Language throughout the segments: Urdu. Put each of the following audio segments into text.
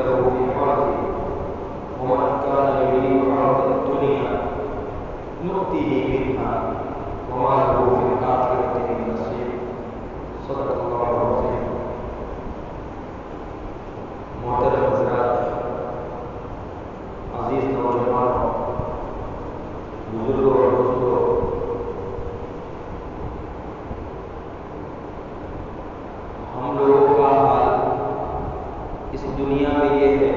له في حرثه ومن كان يريد حرث الدنيا نؤتيه منها وما له في الآخرة من نصيب. صدق الله العظيم. محترم حضرات، عزیز نوجوان، بزرگوں اور دوستوں، ہم لوگوں کا حال اس دنیا میں یہ ہے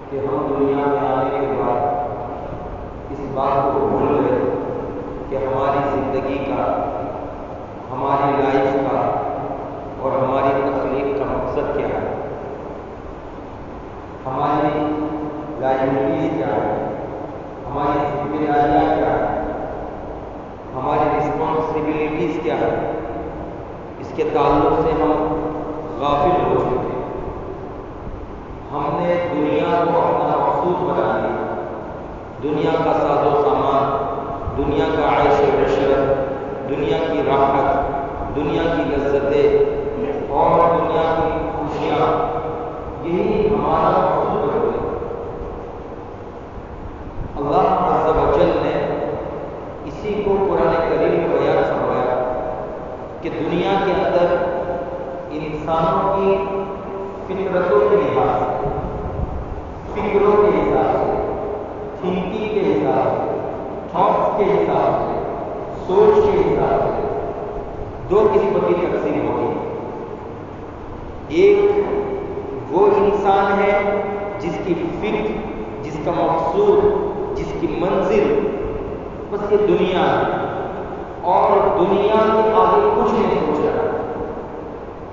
کہ ہم دنیا میں آنے کے بعد اس بات کو بھول گئے کہ ہماری زندگی کا، ہماری لائف کا اور ہماری تخلیق کا مقصد کیا ہے، ہماری لائبلٹیز کیا ہے، ہماری ذمہ داریاں کیا ہے، ہماری رسپانسبلٹیز کیا ہے. اس کے تعلق سے ہم غافل ہو چکے ہیں. ہم نے دنیا کو اپنا مقصود بنا لیا. دنیا کا ساز و سامان، دنیا کا عیش و عشرت، دنیا کی راحت، دنیا کی لذتیں اور دنیا کی خوشیاں، یہی ہمارا مقصود بن گئے. اللہ عز و جل نے اسی کو قرآن کریم میں بیان فرمایا کہ دنیا کے اندر انسانوں کی فطرتوں کے لحاظ سے، فکروں کے حساب سے، تھنکنگ کے حساب سے، تھاٹس کے حساب سے، سوچ کے حساب سے دو قسم کی تقسیم ہوگی. ایک وہ انسان ہے جس کی فکر، جس کا مقصود، جس کی منزل بس یہ دنیا ہے اور دنیا کے آگے کچھ نہیں سوچ رہا.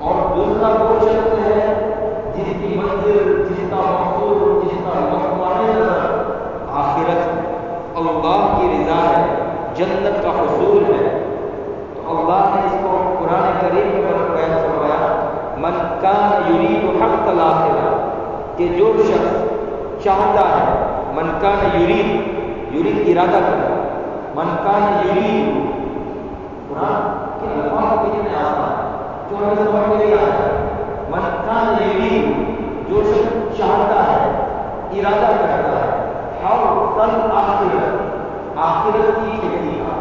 اور دوسرا وہ شخص ہے جس کی منزل، جس کا مقصود، جس کا مقصد نظر آخرت، اللہ کی رضا ہے، جنت کا حصول ہے. تو اللہ نے اس کو قرآن کریم میں بیان فرمایا، من کان یرید حق الآخرہ، کہ جو شخص چاہتا ہے، من کان یرید ارادہ کرنا، من کان یرید، قرآن کے الفاظ کتنے آسان جو ہمیں سمجھ میں نہیں آتا. من کان یرید، جو شخص چاہتا ہے، ارادہ کرتا ہے، حرث الآخرہ، آخرت کی کھیتی کا،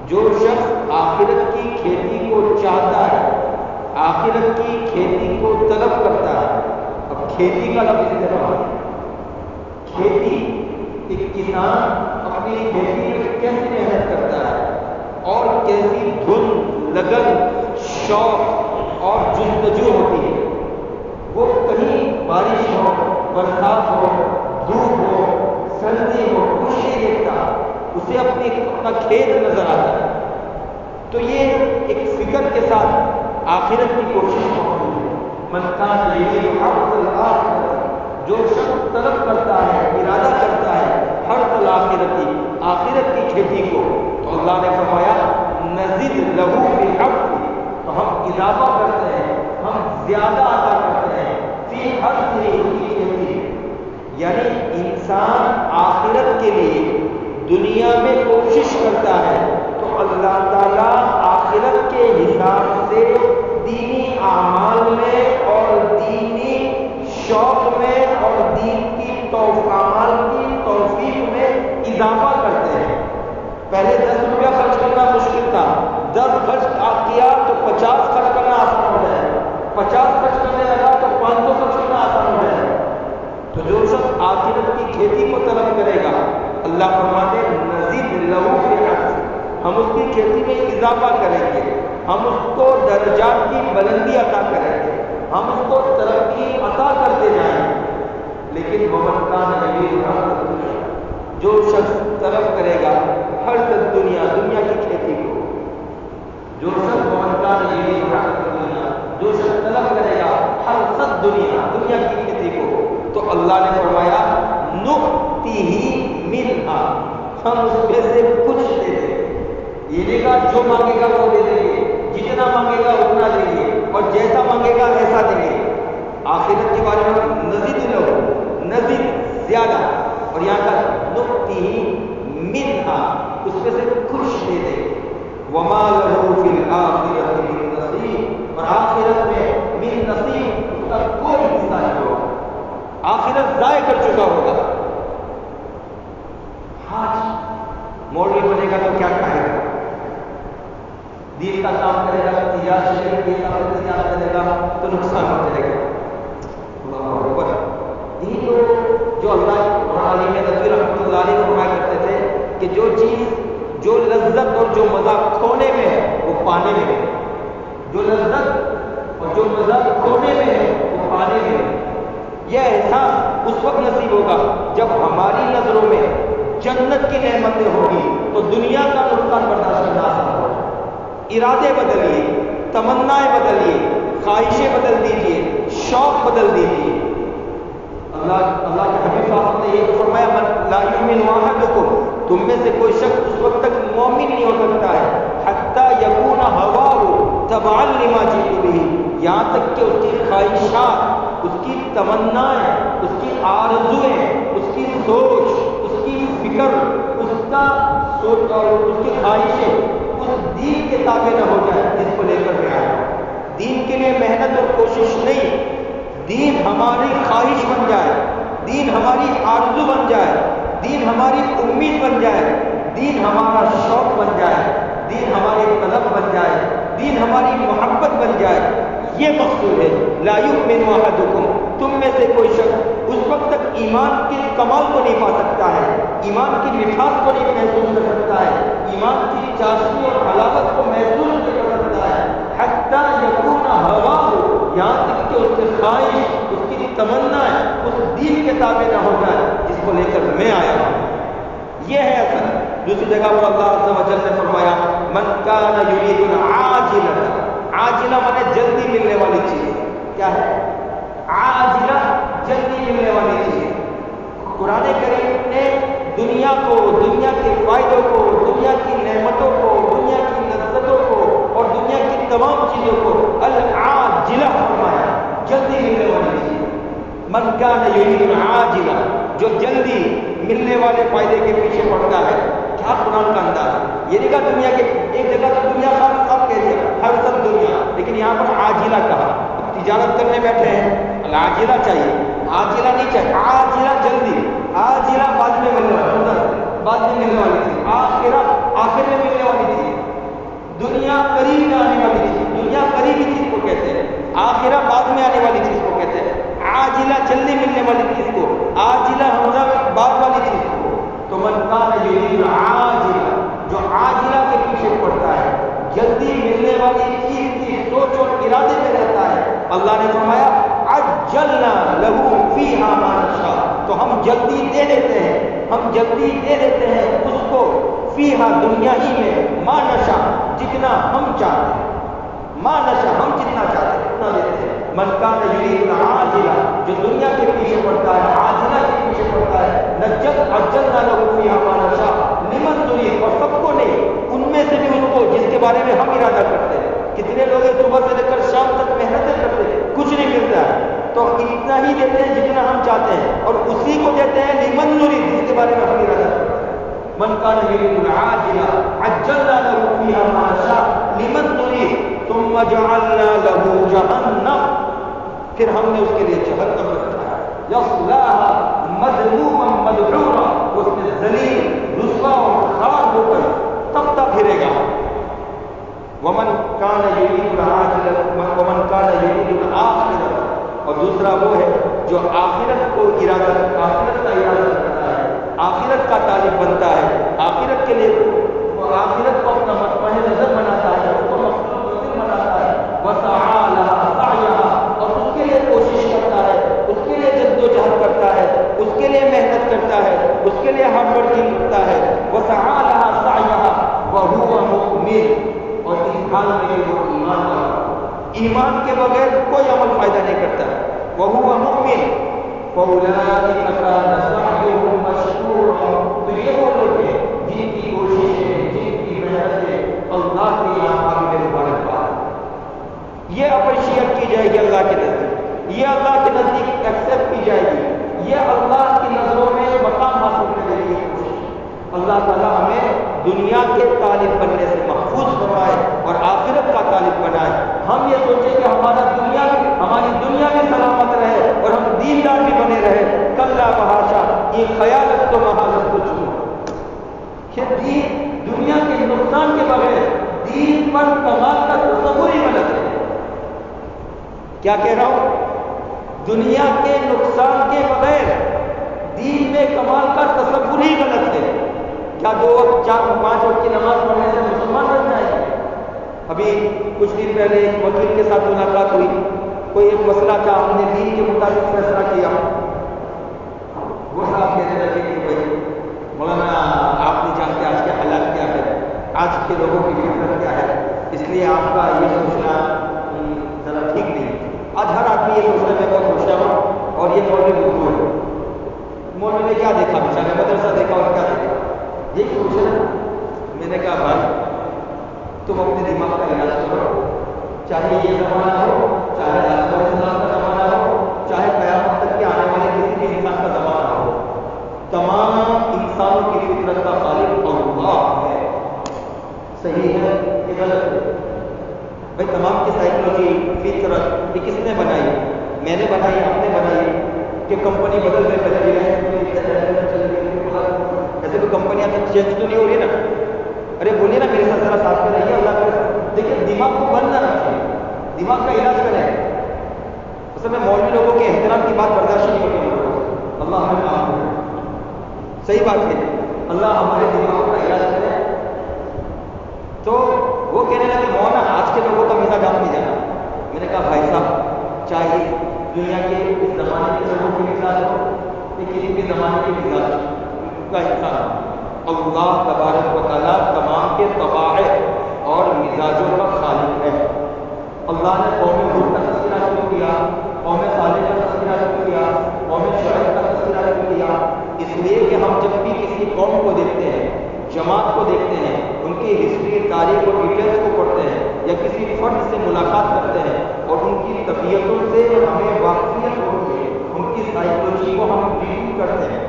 جو شخص آخرت کی کھیتی کو چاہتا ہے، آخرت کی کھیتی کو طلب کرتا ہے. اب کھیتی کا لفظ استعمال ہے. کھیتی، ایک کسان اپنی کھیتی میں کیسے محنت کرتا ہے اور کیسی دھن، لگن، شوق اور جستجو ہوتی ہے. وہ کہیں بارش ہو، برسات ہو، دھوپ ہو، سردی ہو، کچھ نہیں دیکھتا، اسے اپنا کھیت نظر آتا ہے. تو یہ ایک فکر کے ساتھ آخرت کی کوشش موجود ہے. من کان یرید حرث الآخرہ، جو شخص طلب کرتا ہے، ارادہ کرتا ہے حرث الآخرہ، آخرت کی کھیتی کو، تو اللہ نے فرمایا نزد لہ فی حرثہ، تو ہم اضافہ کرتے ہیں، ہم زیادہ عطا کرتے ہیں فی حرثہ، کی کھیتی. یعنی انسان آخرت کے لیے دنیا میں کوشش کرتا ہے تو اللہ تعالیٰ آخرت کے حساب سے دینی اعمال میں اور دینی شوق میں اور دین کی اعمال کی توفیق میں اضافہ کرتے ہیں. پہلے 10 روپیہ خرچ کرنا مشکل تھا، 10 خرچ کیا تو 50 خرچ کرنا آسان ہو جائے، 50 خرچ کرنے لگا تو 500 خرچ کرنا آسان ہو جائے. تو جو شخص آخرت کی کھیتی کو طلب کرے گا، اللہ فرماتے ہیں نزید لہ فی حرثہ، ہم اس کی کھیتی میں اضافہ کریں گے، ہم اس کو درجات کی بلندی عطا کریں گے، ہم اس کو ترقی عطا کرتے جائیں گے. لیکن ومن کان یرید حرث الدنیا، جو شخص طلب کرے گا حرث الدنیا، دنیا کی کھیتی کو، جو شخص ومن کان یرید حرث الدنیا، جو شخص طلب کرے گا حرث الدنیا، دنیا کی کھیتی کو، تو اللہ نے فرمایا نؤتیہ منہا، ہم اس میں سے کچھ دے دیں گے. یہ نہیں کہا جو مانگے گا وہ دے دیں گے، جتنا مانگے گا اتنا دیں گے اور جیسا مانگے گا ایسا دیں گے. آخرت کے بارے میں نزید لو، نزید زیادہ، اور یہاں کا نؤتیہ منہا، اس میں سے کچھ دے دیں. وما لہ فی الآخرۃ من نصیب، اور آخرت میں من نصیب، اس کا کوئی حصہ نہیں ہوگا. ضائع کر چکا ہوگا۔ آج مولوی بنے گا تو کیا کہے گا؟ دین کا کام کرے گا، تجارت کرے گا تو نقصان ہو جائے گا۔ اللہ اکبر۔ یہی جو اللہ عالم نبی رحمۃ اللہ علیہ فرمایا کرتے تھے کہ جو چیز، جو لذت اور جو مزہ کھونے میں ہے وہ پانے میں ہے، جو لذت اور جو مزہ کھونے میں ہے وہ پانے میں ہے۔ یہ احساس اس وقت نصیب ہوگا جب ہماری نظروں میں جنت کی نعمتیں ہوگی تو دنیا کا نقصان برداشت کرنا آسان ہوگا۔ ارادے بدلیے، تمنائیں بدلیے، خواہشیں بدل دیجیے، شوق بدل دیجیے۔ اللہ کے حبیب صلی اللہ علیہ وسلم نے یہ فرمایا من لا یؤمن احدکم، تم میں سے کوئی شخص اس وقت تک مومن نہیں ہو سکتا ہے حتی یکون ہواہ تبعا لما جئت بہ، یہاں تک کہ اس کی خواہشات، اس کی تمنائیں، اس کی آرزوئیں، اس کی سوچ، اس کی فکر، اس کا سوچ اور اس کی خواہشیں اس دین کے تابع نہ ہو جائے جس کو لے کر میں آیا۔ دین کے لیے محنت اور کوشش نہیں، دین ہماری خواہش بن جائے، دین ہماری آرزو بن جائے، دین ہماری امید بن جائے، دین ہمارا شوق بن جائے، دین ہماری طلب بن جائے، دین ہماری محبت بن جائے، یہ مقصود ہے۔ لا یؤمن احدکم، تم میں سے کوئی شخص اس وقت تک ایمان کے کمال کو نہیں پا سکتا ہے، ایمان کی مٹھاس کو نہیں محسوس کر سکتا ہے، ایمان کی چاشنی اور حلاوت کو محسوس نہیں کر سکتا ہے حتی یکون ہواہ، یہاں تک کہ اس کی خواہش، اس کی تمنا اس دین کے تابع نہ ہو جائے جس کو لے کر میں آیا ہوں۔ یہ ہے اصل۔ دوسری جگہ پر اللہ عز و جل نے فرمایا من کان یرید العاجلۃ، عاجلہ مانے جلدی ملنے والی چیز۔ کیا ہے عاجلہ؟ جلدی ملنے والی چیز۔ قرآن کریم نے دنیا کو، دنیا کے فائدوں کو، دنیا کی نعمتوں کو، دنیا کی لذتوں کو اور دنیا کی تمام چیزوں کو العاجلہ فرمایا، جلدی ملنے والی چیز۔ من کان یرید العاجلہ، جو جلدی ملنے والے فائدے کے پیچھے پڑتا ہے۔ کیا قرآن کا انداز ہے! یہ نہیں کہا دنیا کے ایک جگہ تو دنیا کا سب کہہ دیا، ہر سب دنیا، لیکن یہاں پر عاجلہ کہا۔ تجارت کرنے بیٹھے ہیں، عاجلہ چاہیے، عاجلہ نہیں چاہیے، عاجلہ جلدی، عاجلہ بعد میں ملنے والی، بعد میں ملنے والی چیز، آخرت آخر میں ملنے والی چیز، دنیا قریب میں آنے والی چیز، دنیا قریبی چیز کو کہتے ہیں، آخرت بعد میں آنے والی چیز کو کہتے ہیں، عاجلہ جلدی ملنے والی چیز کو، عاجلہ حمزہ بعد والی چیز کو۔ تو من کان یرید العاجلہ، جو عاجلہ کے پیچھے پڑتا ہے، جلدی ملنے والی چیز کی سوچ اور ارادے میں رہتا ہے، اللہ نے فرمایا عجلنا لہ فیہا ما نشاء، تو ہم جلدی دے دیتے ہیں، ہم جلدی دے دیتے ہیں اس کو فیہا دنیا ہی میں ما نشاء، جتنا ہم چاہتے ہیں، ما نشاء ہم جتنا چاہتے ہیں اتنا دیتے ہیں۔ من کان یرید العاجلہ، جو دنیا کے پیچھے پڑتا ہے، عاجلہ کے پیچھے پڑتا ہے، عجلنا لہ فیہا ما نشاء لمن نرید، اور سب کو نہیں، ان میں سے بھی ان کو جس کے بارے میں ہم ارادہ کرتے ہیں۔ کتنے لوگ صبح سے لے کر شام تک محنتیں کرتے ہیں، کچھ نہیں ملتا ہے، تو اتنا ہی دیتے ہیں جتنا ہم چاہتے ہیں، اور اسی کو دیتے ہیں لمن نرید، جس کے بارے میں ہم ارادہ کرتے ہیں۔ من کان یرید العاجلہ عجلنا لہ فیہا ما نشاء لمن نرید ثم جعلنا لہ جہنم، پھر ہم نے اس کے لیے جہنم رکھا ہے، یصلاھا مذموما مدحورا، اس میں ذلیل، رسوا اور خار ہو کر تبتا پھرے گا۔ ومن کان یرید العاجلۃ ومن کان یرید الآخرۃ، اور دوسرا وہ ہے جو آخرت کا ارادہ کرتا ہے، آخرت کا طالب بنتا ہے، آخرت کے لیے وہ آخرت کو اپنا مطمع نظر بناتا ہے، اس کو مقصود منزل بناتا ہے، وسعی لہا سعیہا، اور اس کے لیے کوشش کرتا ہے، اس کے لیے جدوجہد کرتا ہے، اس کے لیے محنت کرتا ہے، اس کے لیے ہارڈ ورکنگ کرتا ہے، وسعی لہا سعیہا وہو مؤمن، اور اس حال میں وہ ایمان والا، ایمان کے بغیر کوئی عمل فائدہ نہیں کرتا ہے، وہو مؤمن فَأُولَٰئِكَ كَانَ سَعْيُهُم مَّشْكُورًا، تو یہ وہ لوگ ہیں جن کی کوششیں، جن کی محنتیں اللہ کے یہاں قابل مبارکباد، یہ اپریشیٹ کی جائے گی اللہ کے نزدیک، یہ اللہ کے نزدیک ایکسیپٹ کی جائے گی، یہ اللہ کی نظروں میں مقام حاصل کرنے کی کوشش۔ اللہ تعالیٰ ہمیں دنیا کے طالب بننے سے محفوظ فرمائے اور آخرت کا طالب بنائے۔ ہم یہ سوچیں کہ ہماری دنیا بھی سلامت رہے اور ہم دیندار بھی بنے رہے، کلا وحاشا، یہ خیالت تو محالت کو چھوڑو کہ دین دنیا کے نقصان کے بغیر دین پر کمال کا تصور ہی غلط ہے۔ کیا کہہ رہا ہوں؟ دنیا کے نقصان کے بغیر دین میں کمال کا تصور ہی غلط ہے۔ کیا 2 وقت 4 5 وقت کی نماز پڑھنے سے مسلمان بن جائے گا؟ ابھی کچھ دن پہلے ایک وکیل کے ساتھ ملاقات ہوئی، کوئی ایک مسئلہ تھا، ہم نے دین کے مطابق فیصلہ کیا۔ وہ صاحب کہنے لگے کہ بھائی مولانا آپ نہیں جانتے آج کے حالات کیا ہے، آج کے لوگوں کی فطرت کیا ہے، اس لیے آپ کا یہ سوچنا ذرا ٹھیک نہیں۔ آج ہر آدمی یہ سوچ رہا ہے میں بہت ہوشیار ہوں اور یہ مولوی بدھو ہے۔ مولوی نے کیا دیکھا؟ بیچارے مدرسہ دیکھا اور کیا دیکھا؟ یہی سوچ رہا۔ میں نے کہا بھائی تم اپنے دماغ کا علاج کرو، چاہے یہ زمانہ ہو، چاہے رسول السلام کا زمانہ ہو، چاہے قیامت تک کے آنے والے کسی بھی انسان کا زمانہ ہو، تمام انسانوں کی فطرت کا خالق اللہ ہے۔ صحیح ہے کہ غلط ہے؟ بھائی تمام کی سائیکلوجی فطرت یہ کس نے بنائی؟ میں نے بنائی، آپ نے بنائی کہ کمپنی بدل رہی ہے؟ ایسے تو کمپنیاں تو چینج تو نہیں ہو رہی نا؟ ارے بولیے نا میرے ساتھ ذرا ساتھ میں رہیے، اللہ کا دیکھیے دماغ کو بند نہ رکھیے، دماغ کا علاج کریں۔ اصل میں مولوی لوگوں کے احترام کی بات برداشت نہیں ہوتی، اللہ ہمیں معاف کرے۔ صحیح بات ہے، اللہ ہمارے دماغوں کا علاج کرے۔ تو وہ کہنے لگے مولانا آج کے لوگوں کا مزاج آپ نہیں جانا۔ میں نے کہا بھائی صاحب چاہے دنیا کے اس زمانے کے لوگوں کی مزاج ہو کہ کسی بھی زمانے کے مزاج کا انسان، اللہ تبارک و تعالیٰ تمام کے طباع اور مزاجوں کا خالق ہے۔ اللہ نے قوم ہود کا تذکرہ شروع کیا، قوم صالح کا تذکرہ شروع کیا، قوم شعیب کا تذکرہ شروع کیا، اس لیے کہ ہم جب بھی کسی قوم کو دیکھتے ہیں، جماعت کو دیکھتے ہیں، ان کی ہسٹری، تاریخ اور ڈیٹیلس کو پڑھتے ہیں یا کسی فرد سے ملاقات کرتے ہیں اور ان کی طبیعتوں سے ہمیں واقفیت ہوتی ہے، ان کی سائیکولوجی کو ہم ریویو کرتے ہیں،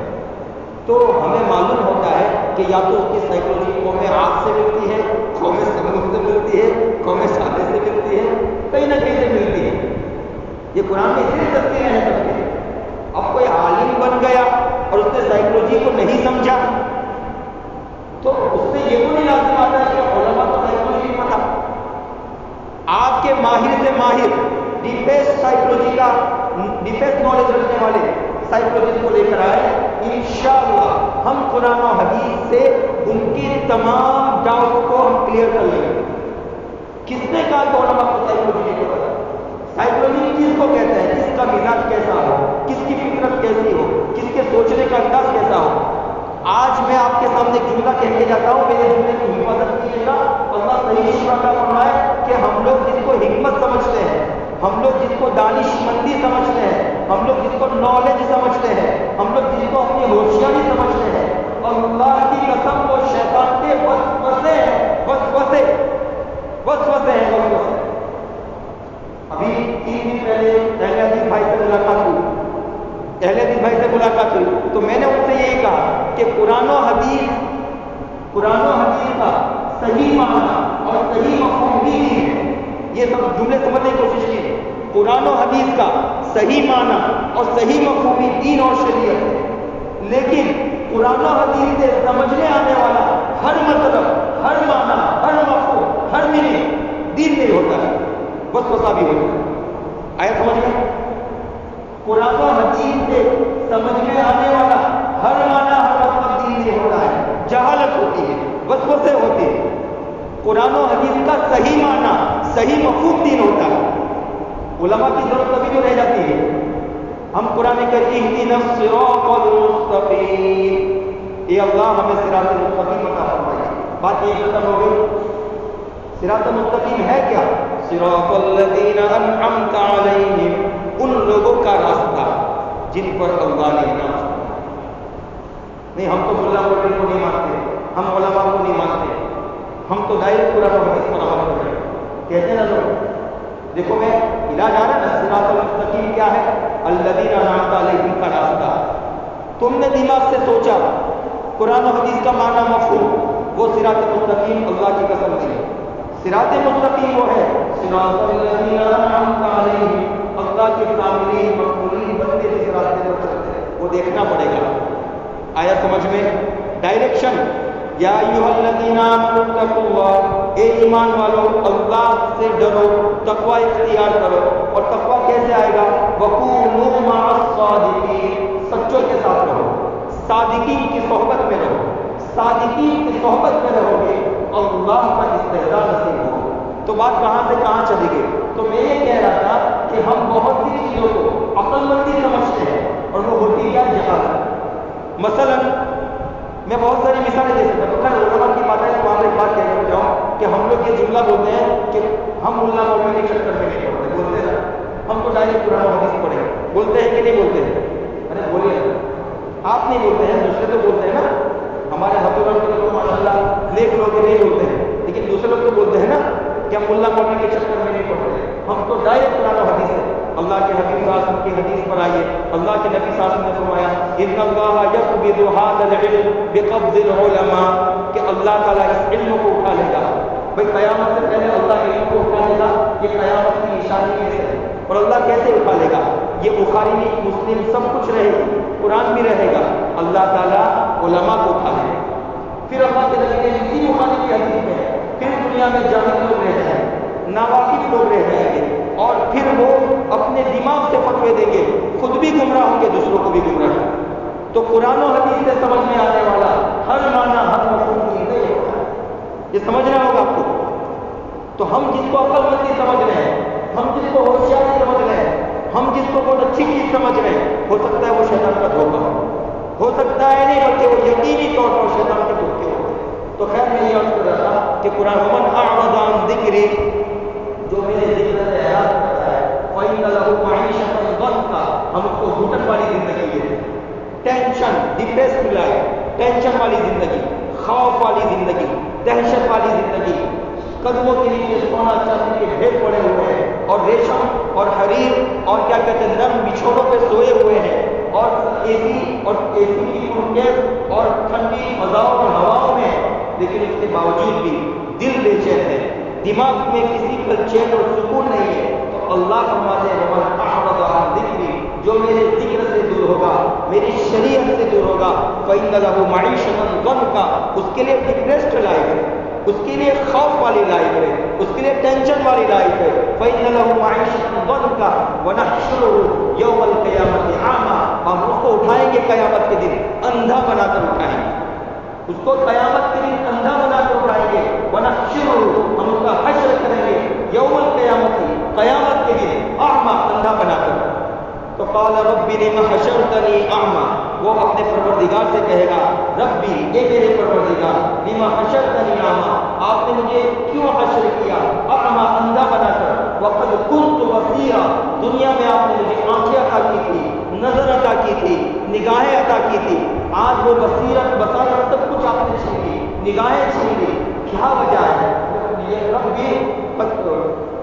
تو ہمیں معلوم ہوتا ہے کہ یا تو اس کی سائیکولوجی قوم عاد سے ملتی ہے، قوم سمود سے ملتی ہے، قوم صالح سے ملتی ہے، کہیں نہ کہیں سے ملتی ہے۔ یہ قرآن میں اتنی تذکرے ہیں سب کے۔ اب کوئی عالم بن گیا اور اس نے سائیکولوجی کو نہیں سمجھا تو اس سے یہ تو نہیں لازم آتا ہے کہ علماء کو سائیکولوجی پتہ۔ آپ کے ماہر سے ماہر ڈیپیسٹ سائیکولوجی کا ڈیپیسٹ نالج رکھنے والے سائیکولوجی کو لے کر آئے، انشاءاللہ ہم قرآن و حدیث سے ان کی تمام ڈاؤٹ کو ہم کلیئر کر لیں گے۔ کس نے کہا کہ علماء کو سائیکولوجی کو پتہ؟ سائیکولوجی کس کو کہتے ہیں؟ کس کا مزاج کیسا ہو، کس کی فطرت کیسی ہو، کس کے سوچنے کا انداز کیسا ہو۔ آج میں آپ کے سامنے ایک جملہ کہہ کے جاتا ہوں، میرے جملے کی حفاظت کیجیے گا۔ اللہ صحیح شفا فرمائے کہ ہم لوگ جس کو حکمت سمجھتے ہیں، ہم لوگ جس کو دانش مندی سمجھتے ہیں، ہم لوگ جس کو نالج سمجھتے ہیں، ہم لوگ جس کو اپنی ہوشیاری سمجھتے ہیں، اللہ کی قسم وہ شیطان کے وسوسے ہیں، وسوسے ہیں، وسوسے۔ ابھی 3 دن پہلے اہل حدیث بھائی سے ملاقات ہوئی تو میں نے ان سے یہی کہا کہ قرآن و حدیث کا صحیح معنی اور صحیح مفہوم بھی ہے۔ یہ سب جملے سمجھنے کی کوشش کی۔ قرآن و حدیث کا صحیح معنی اور صحیح مفہومی دین اور شریعت ہے، لیکن قرآن و حدیث سے سمجھنے آنے والا ہر مطلب، ہر معنی، ہر مفہوم، ہر میننگ دین نہیں ہوتا ہے، وسوسہ بھی ہوتا ہے۔ آیا سمجھ میں؟ قرآن و حدیث سے سمجھنے آنے والا ہر معنی، ہر مطلب دین نہیں ہوتا ہے، جہالت ہوتی ہے، وسوسے ہوتے ہیں۔ قرآن و حدیث کا صحیح معنی، صحیح مفہوم دین ہوتا ہے۔ علماء کی ضرورت تبھی تو رہ جاتی ہے۔ ہم قرآن کہ اہدنا الصراط المستقیم، اے اللہ ہمیں صراط المستقیم عطا فرمائے۔ بات یہ ختم ہو گئی۔ صراط المستقیم ہے کیا؟ صراط الذین انعمت علیہم، ان لوگوں کا راستہ جن پر اللہ نے انعام کیا۔ نہیں ہم تو ملا مولوی کو نہیں مانتے، ہم علماء کو نہیں مانتے، ہم تو دائرۃ قرآن و حدیث پر عمل کر رہے ہیں، کہتے ہیں نا لوگ۔ دیکھو میں علاج آ رہا ہے نا، صراط المستقیم کیا ہے؟ الذین انعمت علیہم کا راستہ۔ تم نے دماغ سے سوچا قرآن و حدیث کا معنی مفہوم، وہ صراط مستقیم اللہ کی قسم نہیں۔ صراط مستقیم وہ ہے صراط الذین انعمت علیہم، اللہ کے کاملین مقبولین بندے جس راستے پر چلتے ہیں وہ دیکھنا پڑے گا. آیا سمجھ میں؟ ڈائریکشن. یا ایھا الذین آمنوا اتقوا اللہ، اے ایمان والو اللہ سے ڈرو، تقوی اختیار کرو. اور تقوی کیسے آئے گا؟ وکونوا مع الصادقین، سچوں کے ساتھ رہو، صادقین کی صحبت میں رہو. صادقین کی صحبت میں رہو گے اللہ کا استحضاء نصیب ہوگا. تو بات کہاں سے کہاں چلی گئی؟ تو میں یہ کہہ رہا تھا کہ ہم بہت سی چیزوں کو عقل مندی سمجھتے ہیں اور وہ ہوتی کیا؟ جہالت. مثلا میں بہت ساری مثالیں دے سکتا ہوں. خیر علماء کی بات ہے تو آپ ایک بات کہنے کو جاؤں کہ ہم لوگ یہ جملہ بولتے ہیں کہ ہم ملا مولوی کے چکر میں نہیں پڑتے. بولتے ہیں ہم تو ڈائریکٹ قرآن حدیث پڑھیں. بولتے ہیں کہ نہیں بولتے ہیں؟ ارے بولیے. آپ نہیں بولتے ہیں، دوسرے تو بولتے ہیں نا. ہمارے حضرت تو ماشاء اللہ نیک لوگ نہیں بولتے ہیں، لیکن دوسرے لوگ تو بولتے ہیں نا کہ ہم ملا مولوی کے چکر میں نہیں پڑتے. ہم تو ڈائریکٹ قرآن و حدیث ہے. اللہ کے حبیب صلی اللہ علیہ وسلم کی حدیث پر آئیے. اللہ کے نبی صلی اللہ علیہ وسلم نے فرمایا ان اللہ یقبض هذا العلم بقبض العلماء، کہ اللہ تعالیٰ اس علم کو اٹھا لے گا. بھائی قیامت سے پہلے اللہ علم کو اٹھا لے گا، یہ قیامت کی نشانی میں سے ہے. اور اللہ کیسے اٹھا لے گا؟ یہ بخاری میں مسلم سب کچھ رہے گا، قرآن بھی رہے گا. اللہ تعالیٰ علماء کو اٹھا لے گا. پھر اللہ کے نبی نے اسی بخاری کی حدیث میں پھر دنیا میں جاہل لوگ رہ جائیں گے، ناواقف لوگ رہ جائیں گے، اور پھر وہ اپنے دماغ سے فتوے دیں گے، خود بھی گمراہ ہوں گے، دوسروں کو بھی گمراہ ہوں گے. تو قرآن و حدیث سے سمجھ میں آنے والا ہر معنی ہر مفہوم نہیں ہوتا ہے. یہ سمجھنا ہوگا آپ کو. تو ہم جس کو عقل مندی سمجھ رہے ہیں، ہم جس کو ہوشیاری سمجھ رہے ہیں، ہم جس کو بہت اچھی چیز سمجھ رہے ہیں، ہو سکتا ہے وہ شیطان کا دھوکہ ہو سکتا ہے نہیں بلکہ وہ یقینی طور پر شیطان کے دھوکے ہوتے ہیں. تو خیر میں یہ عرض کر رہا تھا کہ قرآن من اعرض عن ذکری، جو میرے ذکر سے اعراض کرتا ہے، فإن له معیشۃ ضنکا، ہم اس کو گھٹن والی زندگی دیتے ہیں. ٹینشن، ڈپریسڈ لائف، ٹینشن والی زندگی، خوف والی زندگی، دہشت والی زندگی، قدموں کے نیچے سونا چاندی کے ڈھیر پڑے ہوئے ہیں، اور ریشم اور حریر اور کیا کہتے ہیں نرم بچھوڑوں پہ سوئے ہوئے ہیں، اور اے سی کی کنکیف اور ٹھنڈی فضاؤں اور ہواؤں میں. لیکن اس کے باوجود بھی دل بے چین ہے، دماغ میں کسی کا چین اور سکون نہیں ہے. تو اللہ فرماتے ہیں ومن اعرض عن ذکری، جو میرے ذکر سے دور ہوگا، میری شریعت سے دور ہوگا، فإن له معیشۃ ضنکا، اس کے لیے ڈپریسڈ لائف ہے، اس کے لیے خوف والی لائف ہے، اس کے لیے ٹینشن والی لائف ہے. فإن له معیشۃ ضنکا ونحشره یوم القیامۃ اعمی، ہم اس کو اٹھائیں گے قیامت کے دن اندھا بنا کر اٹھائیں گے. اس کو قیامت کے دن اندھا بنا کر اٹھائیں گے. ونحشره، ہم اس کا حشر کریں گے یوم القیامت، قیامت کے دن اعمی، اندھا بنا کر. تو قال رب لم حشرتنی اعمی، وہ اپنے پروردگار سے کہے گا ربی، اے میرے پروردگار، لم حشرتنی اعمی، آپ نے مجھے کیوں حشر کیا اعمی، اندھا بنا کر. وقد كنت بصیرا، دنیا میں آپ نے مجھے آنکھیں عطا کی تھی، نظر عطا کی تھی، نگاہیں عطا کی تھی. آج وہ بصیرت بصارت سب کچھ آپ نے چھین لی، نگاہیں چھین لی. کیا وجہ ہے؟ یہ ربی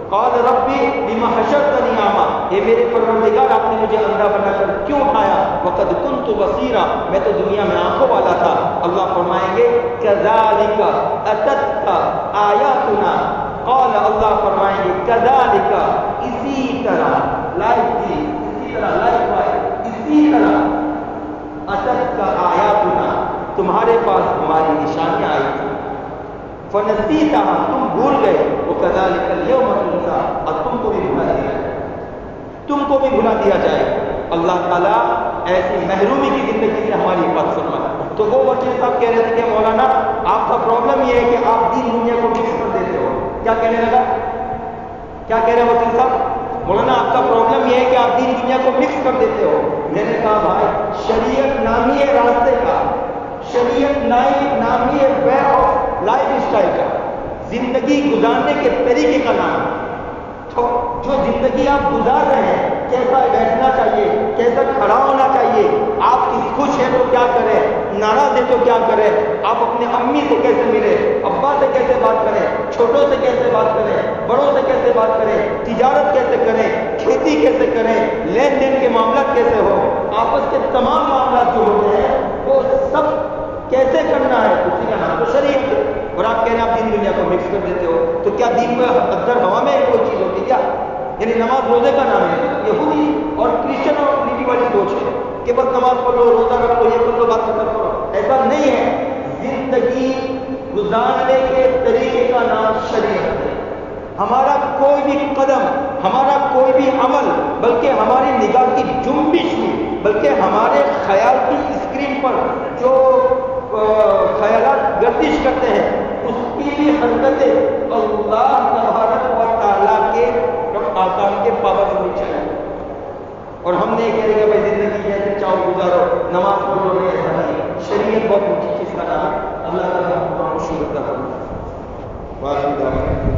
قال ربی لم حشرتنی اعمی، اے میرے پروردگار آپ نے مجھے اندھا بنا کر کیوں اٹھایا؟ وقد كنت بصیرا، میں تو دنیا میں آنکھوں والا تھا. اللہ فرمائیں گے كذلك اتتك آیاتنا، قال اللہ فرمائیں گے كذلك، اسی طرح لائف تھی، اسی طرح لائف ہے، اسی طرح اتتك آیاتنا، تمہارے پاس ہماری نشانیاں آئی تھی. فنسیتها، تم بھول گئے. وکذالک اليوم تنسى، اور تم کو بھی بھلا دیا جائے، تم کو بھی بھلا دیا جائے. اللہ تعالیٰ ایسی محرومی کی زندگی سے ہماری حفاظت فرمائے. تو وہ وکیل صاحب کہہ رہے تھے کہ مولانا آپ کا پرابلم یہ ہے کہ آپ دین دنیا کو مکس کر دیتے ہو. کیا کہنے لگا؟ کیا کہہ رہے وکیل صاحب؟ مولانا آپ کا پرابلم یہ ہے کہ آپ دین دنیا کو مکس کر دیتے ہو. میں نے کہا بھائی شریعت نامی ہے راستے کا، شریعت نامی ہے وے آف لائف اسٹائل کا، زندگی گزارنے کے طریقے کا نام. تو جو زندگی آپ گزار رہے ہیں، کیسا بیٹھنا چاہیے، کیسا کھڑا ہونا چاہیے، آپ خوش ہیں تو کیا کریں، ناراض ہیں تو کیا کریں، آپ اپنے امی سے کیسے ملیں، ابا سے کیسے بات کریں، چھوٹوں سے کیسے بات کریں، بڑوں سے کیسے بات کریں، تجارت کیسے کریں، کھیتی کیسے کریں، لین دین کے معاملات کیسے ہو، آپس کے تمام معاملات جو ہوتے ہیں وہ سب کیسے کرنا ہے، اسی کا نام تو شریعت ہے. اور آپ کہہ رہے ہیں آپ دین دنیا کو مکس کر دیتے ہو. تو کیا دین میں اندر ہوا میں کوئی چیز ہوتی ہے کیا؟ یعنی نماز روزے کا نام ہے. یہودی اور کرسچن اور نیکی والی سوچ ہے کہ بس نماز نماز پڑھ لو، روزہ رکھ لو، یہ کر لو، بات ختم کرو، ایسا نہیں ہے۔ زندگی گزارنے کے طریقے کا نام شریعت ہے۔ ہمارا کوئی بھی قدم، ہمارا کوئی بھی عمل، بلکہ ہماری نگاہ کی جنبش بھی، بلکہ ہمارے خیال کی اسکرین پر جو خیالات گردش کرتے ہیں، اس کی بھی حرکتیں اللہ تبارک و تعالیٰ کے آکام کے پابند ہونی چاہیے۔ اور ہم نے کہہ دیا بھائی زندگی جیسے چاہو گزارو، نماز پڑھو، ایسا نہیں۔ شریعت بہت اونچی چیز کا نام ہے، اللہ تعالیٰ ہم کو شکر کرتا ہے۔